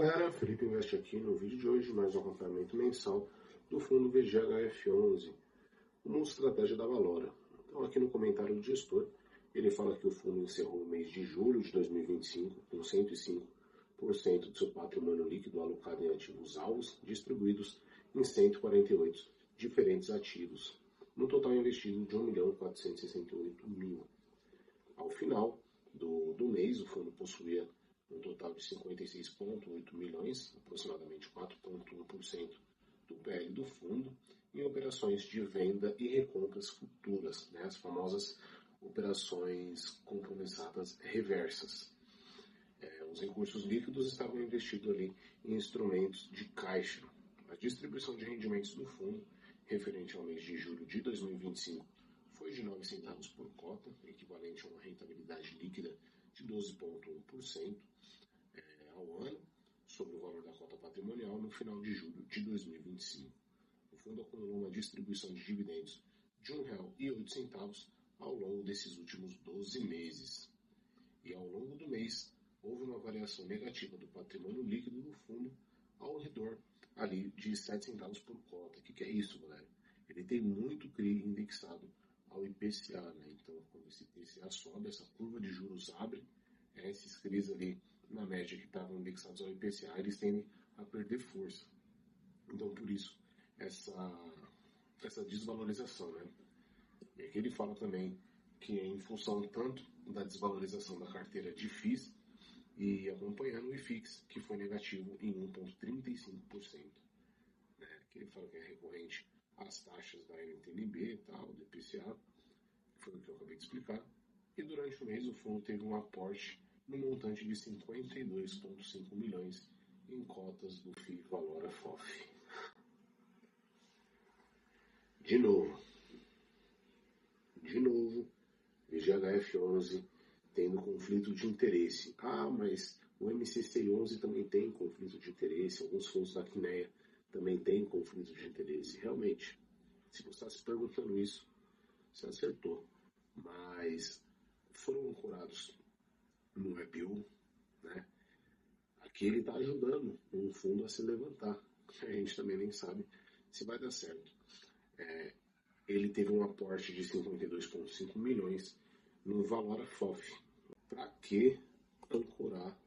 Galera, Felipe Investe aqui no vídeo de hoje, mais um acompanhamento mensal do fundo VGHF11, uma estratégia da Valora. Então aqui no comentário do gestor, ele fala que o fundo encerrou o mês de julho de 2025 com 105% do seu patrimônio líquido alocado em ativos alvos, distribuídos em 148 diferentes ativos, no total investido de 1.468.000. Ao final do mês, o fundo possuía um total de 56,8 milhões, aproximadamente 4,1% do PL do fundo, em operações de venda e recompras futuras, né, as famosas operações compromissadas reversas. Os recursos líquidos estavam investidos ali em instrumentos de caixa. A distribuição de rendimentos do fundo, referente ao mês de julho de 2025, foi de 9 centavos por cota, equivalente a uma rentabilidade líquida de 12,1% ao ano, sobre o valor da cota patrimonial no final de julho de 2025. O fundo acumulou uma distribuição de dividendos de R$ 1,08 ao longo desses últimos 12 meses. E ao longo do mês, houve uma variação negativa do patrimônio líquido do fundo ao redor ali de 7 centavos por cota. O que é isso, galera? Ele tem muito CRI indexado ao IPCA, né? Então, quando esse IPCA sobe, essa curva de juros abre, esses CRIs ali, na média que estavam indexados ao IPCA, eles tendem a perder força. Então, por isso, essa desvalorização, né? E aqui ele fala também que em função tanto da desvalorização da carteira de FIIs e acompanhando o IFIX, que foi negativo em 1,35%. Né? Que ele fala que é recorrente às taxas da NTNB e tal, do IPCA, que foi o que eu acabei de explicar. E durante o mês o fundo teve um aporte no montante de 52,5 milhões em cotas do FII Valora FOF. De novo, VGHF11 tendo conflito de interesse. Ah, mas o MCC11 também tem conflito de interesse, alguns fundos da Quineia também têm conflito de interesse. Realmente, se você está se perguntando isso, você acertou. Mas foram ancorados no IPO, né? Aqui ele está ajudando um fundo a se levantar. A gente também nem sabe se vai dar certo. Ele teve um aporte de 52,5 milhões no Valora FOF. Para que ancorar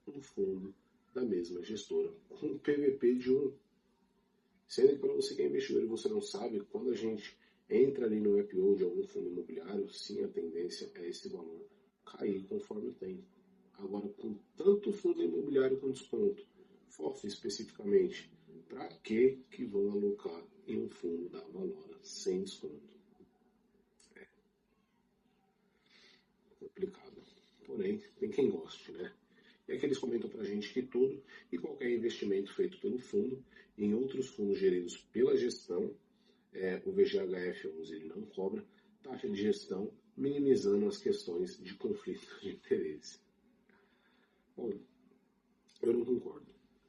um fundo da mesma gestora com um PVP de 1? Sendo que para você que é investidor e você não sabe, quando a gente entra ali no IPO de algum fundo imobiliário, sim, a tendência é esse valor cair conforme o tempo. Agora, com tanto fundo imobiliário com desconto, FOF especificamente, para que vão alocar em um fundo da Valora sem desconto? É complicado. Porém, tem quem goste, né? E aqui eles comentam pra gente que todo e qualquer investimento feito pelo fundo em outros fundos geridos pela gestão, o VGHF11 ele não cobra taxa de gestão, minimizando as questões de conflito de interesse. Bom, eu não concordo.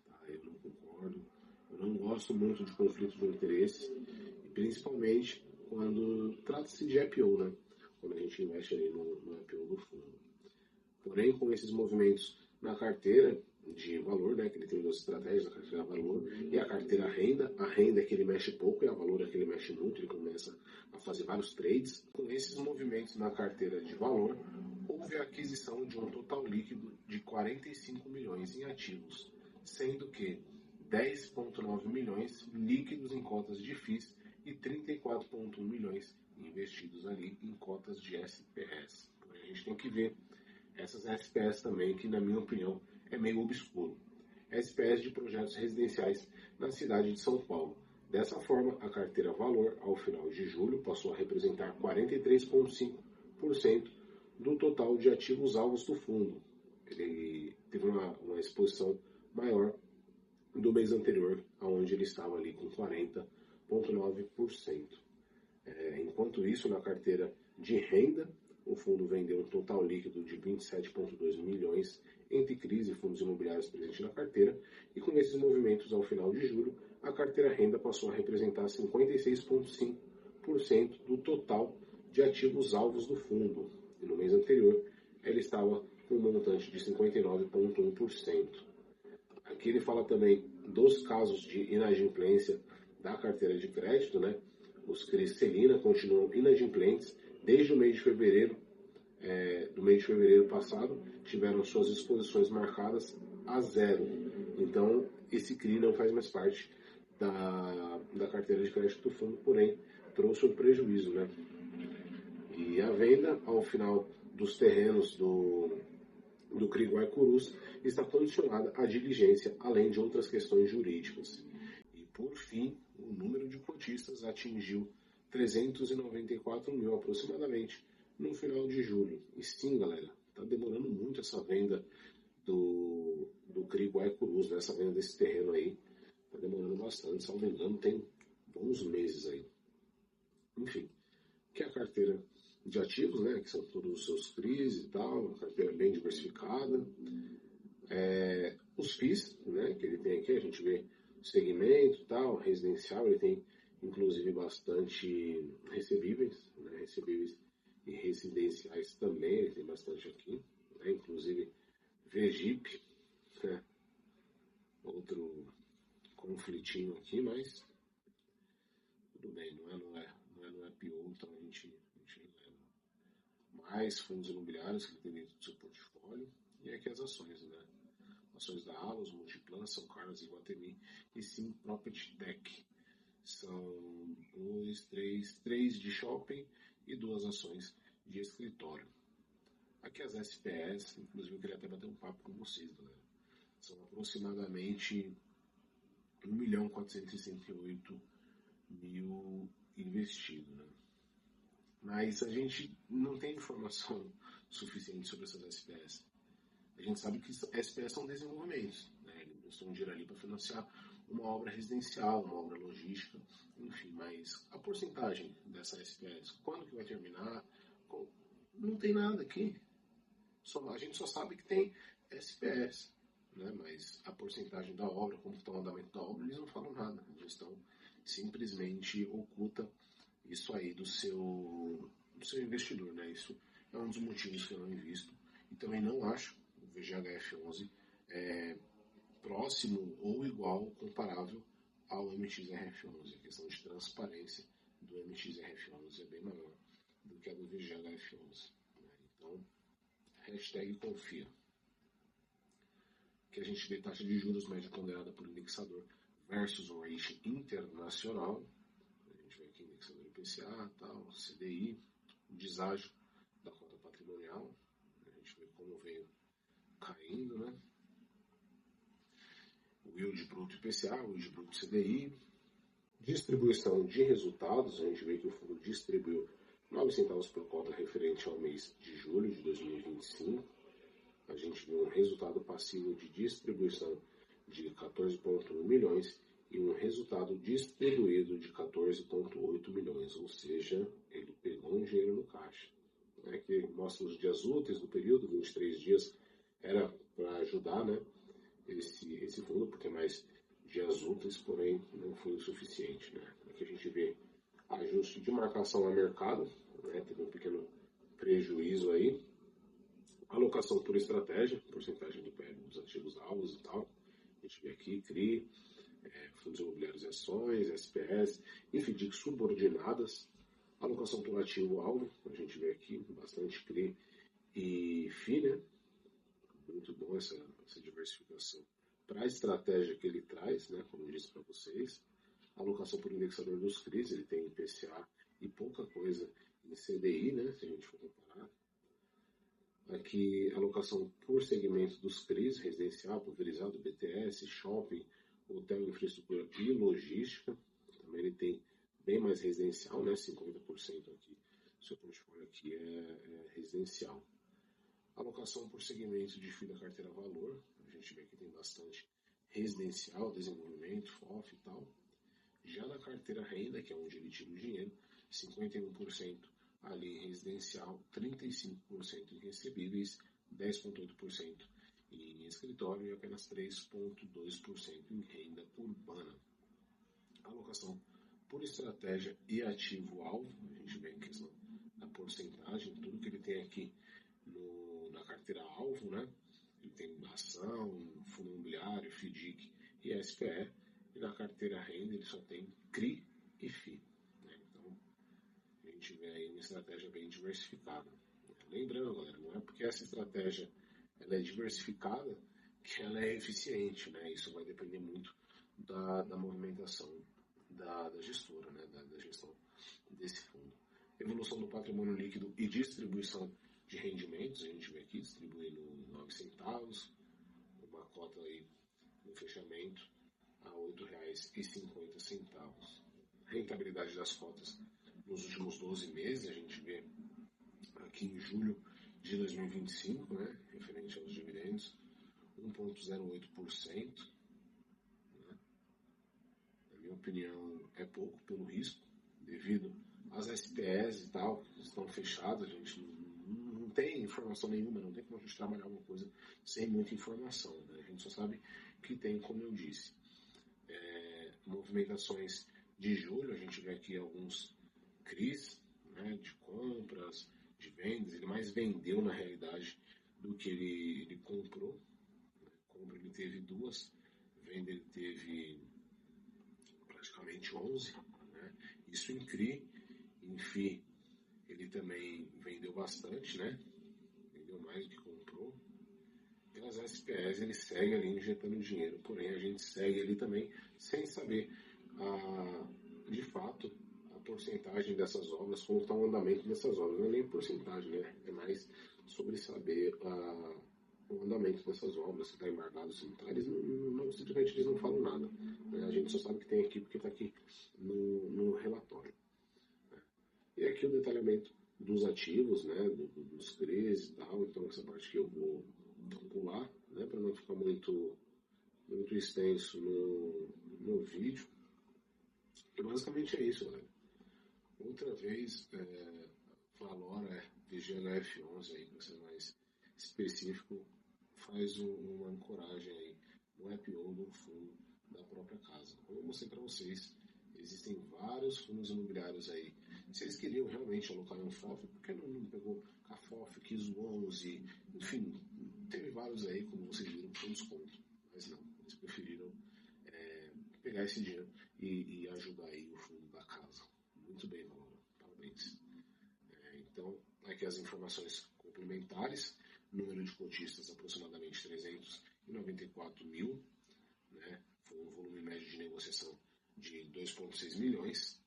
Tá? Eu não gosto muito de conflito de interesse, e principalmente quando trata-se de IPO, né? Quando a gente investe ali no IPO do fundo. Porém, com esses movimentos na carteira de valor, né, que ele tem duas estratégias, a carteira valor e a carteira renda. A renda é que ele mexe pouco e a valor é que ele mexe muito, ele começa a fazer vários trades. Com esses movimentos na carteira de valor, houve a aquisição de um total líquido de 45 milhões em ativos, sendo que 10,9 milhões líquidos em cotas de FIIs e 34,1 milhões investidos ali em cotas de SPS. Então, a gente tem que ver essas SPS também, que na minha opinião é meio obscuro. SPS de projetos residenciais na cidade de São Paulo. Dessa forma, a carteira Valor, ao final de julho, passou a representar 43,5% do total de ativos alvos do fundo. Ele teve uma exposição maior do mês anterior, onde ele estava ali com 40,9%. Enquanto isso, na carteira de renda, o fundo vendeu um total líquido de 27,2 milhões entre CRIs e fundos imobiliários presentes na carteira, e com esses movimentos ao final de julho, a carteira renda passou a representar 56,5% do total de ativos alvos do fundo. E no mês anterior, ela estava com um montante de 59,1%. Aqui ele fala também dos casos de inadimplência da carteira de crédito, né? Os CRIs Celina continuam inadimplentes desde o mês de fevereiro, do mês de fevereiro passado, tiveram suas exposições marcadas a zero. Então, esse CRI não faz mais parte da carteira de crédito do fundo, porém, trouxe um prejuízo, né? E a venda, ao final dos terrenos do CRI Guaicurus, está condicionada à diligência, além de outras questões jurídicas. E, por fim, o número de cotistas atingiu 394 mil aproximadamente no final de julho. E sim, galera, está demorando muito essa venda do CRI Guaicurus, né? Essa venda desse terreno aí, está demorando bastante, se não me engano, tem bons meses aí. Enfim, que é a carteira de ativos, né, que são todos os seus CRIs e tal, uma carteira bem diversificada. Os FIIs, né, que ele tem aqui, a gente vê segmento e tal, residencial, ele tem inclusive bastante recebíveis, né, recebíveis e residenciais também, ele tem bastante aqui, né, inclusive VGIP, né, outro conflitinho aqui, mas tudo bem, não é PO, então a gente leva. Mais fundos imobiliários que ele tem dentro do seu portfólio, e aqui as ações, né? Ações da Allos, Multiplan, São Carlos, Iguatemi e Sim Property Tech. São três de shopping e 2 ações de escritório. Aqui as SPS, inclusive eu queria até bater um papo com vocês, galera. São aproximadamente 1.468.000 investido, né? Mas a gente não tem informação suficiente sobre essas SPS. A gente sabe que SPS são desenvolvimentos, né? Eles estão dinheiro ali para financiar uma obra residencial, uma obra logística, enfim, mas a porcentagem dessa SPS, quando que vai terminar, não tem nada aqui. A gente só sabe que tem SPS, né? Mas a porcentagem da obra, como está o andamento da obra, eles não falam nada. Eles estão simplesmente oculta isso aí do seu investidor, né? Isso é um dos motivos que eu não invisto e também não acho o VGHF11 próximo ou igual, comparável ao MXRF11. A questão de transparência do MXRF11 é bem maior do que a do VGHF11. Né? Então, #confia. Que a gente vê taxa de juros média ponderada por indexador versus o rate internacional. A gente vê aqui indexador IPCA, tal, CDI, o deságio da cota patrimonial. A gente vê como veio caindo, né? O yield bruto IPCA, o yield bruto CDI. Distribuição de resultados, a gente vê que o fundo distribuiu 9 centavos por cota referente ao mês de julho de 2025. A gente vê um resultado passivo de distribuição de 14,1 milhões e um resultado distribuído de 14,8 milhões, ou seja, ele pegou um dinheiro no caixa. Né, que mostra os dias úteis do período, 23 dias era para ajudar, né, esse fundo, porque mais dias úteis, porém não foi o suficiente. Né. Aqui a gente vê ajuste de marcação a mercado, né, teve um pequeno prejuízo aí. Alocação por estratégia, porcentagem do PL dos ativos alvos e tal. A gente vê aqui CRI, fundos imobiliários e ações, SPS, enfim, de subordinadas. Alocação por ativo alvo, a gente vê aqui bastante CRI e FI, né? Muito bom essa diversificação para a estratégia que ele traz, né? Como eu disse para vocês. Alocação por indexador dos CRIs, ele tem IPCA e pouca coisa em CDI, né? Se a gente for comparar. Aqui, alocação por segmento dos CRIs, residencial, pulverizado, BTS, shopping, hotel, infraestrutura e logística. Também ele tem bem mais residencial, né? 50% aqui. O seu portfólio aqui é residencial. Alocação por segmento de FII da carteira valor. A gente vê que tem bastante residencial, desenvolvimento, FOF e tal. Já na carteira renda, que é onde ele tira o dinheiro, 51% ali residencial, 35% em recebíveis, 10,8% em escritório e apenas 3,2% em renda urbana. Alocação por estratégia e ativo-alvo, a gente vê em questão da porcentagem, tudo que ele tem aqui na carteira-alvo, né? Ele tem ação, fundo imobiliário, FDIC e SPE, e na carteira renda ele só tem CRI e FI. Né? Então, a gente vê aí uma estratégia bem diversificada. Lembrando, galera, não é porque essa estratégia ela é diversificada que ela é eficiente, né? Isso vai depender muito da movimentação da gestora, né? Da gestão desse fundo. Evolução do patrimônio líquido e distribuição de rendimentos, a gente vê aqui distribuindo 9 centavos, uma cota aí no fechamento a R$ 8,50. Rentabilidade das cotas nos últimos 12 meses, a gente vê aqui em julho de 2025, né, referente aos dividendos, 1,08%. Né? Na minha opinião, é pouco pelo risco, devido às SPEs e tal, que estão fechadas, a gente não tem informação nenhuma, não tem como a gente trabalhar alguma coisa sem muita informação. Né? A gente só sabe que tem, como eu disse, movimentações de julho, a gente vê aqui alguns CRIs, né, de compras, de vendas, ele mais vendeu na realidade do que ele comprou. Compra ele teve 2, venda ele teve praticamente 11, né? Isso em CRI, em FI ele também vendeu bastante, né? Vendeu mais do que comprou. E as SPEs ele segue ali injetando dinheiro, porém a gente segue ali também sem saber de fato a porcentagem dessas obras, como está o andamento dessas obras. Não é nem porcentagem, né? É mais sobre saber o andamento dessas obras, se está embargado, se não está. Simplesmente eles não falam nada. Né? A gente só sabe que tem aqui porque está aqui no relatório. Né? E aqui o detalhamento dos ativos, né? Dos CRIs e tal. Então essa parte que eu vou pular, né? Para não ficar muito extenso no vídeo. E basicamente é isso, galera. Outra vez, Valora VGHF11 aí, para ser mais específico, faz uma ancoragem aí no IPO do fundo da própria casa. Como eu mostrei para vocês, existem vários fundos imobiliários aí. Se eles queriam realmente alocar em um FOF, por que não pegou CAFOF, KIS11, enfim, teve vários aí, como vocês viram, com desconto. Mas não, eles preferiram pegar esse dinheiro e ajudar aí o fundo da casa. Muito bem, Valora. Parabéns. Então, aqui as informações complementares. Número de cotistas aproximadamente 394 mil. Né? Foi um volume médio de negociação de 2,6 milhões.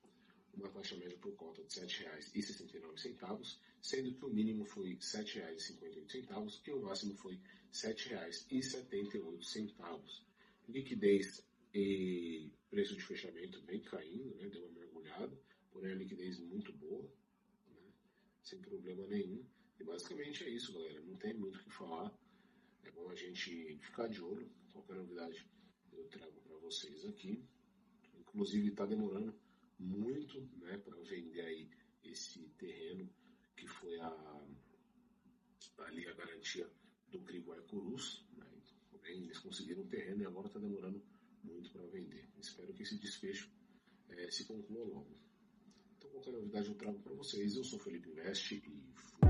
Uma taxa média por cota de R$ 7,69, sendo que o mínimo foi R$ 7,58 e o máximo foi R$ 7,78. Liquidez e preço de fechamento vem caindo, né? Deu uma mergulhada, porém a liquidez muito boa, né? Sem problema nenhum. E basicamente é isso, galera. Não tem muito o que falar. É bom a gente ficar de olho. Qualquer novidade eu trago para vocês aqui. Inclusive está demorando muito, né, para vender aí esse terreno que foi ali a garantia do CRI Guaicurus. Né? Porém, eles conseguiram um terreno e agora está demorando muito para vender. Espero que esse desfecho se conclua logo. Então, qualquer novidade eu trago para vocês. Eu sou Felipe Invest e fui.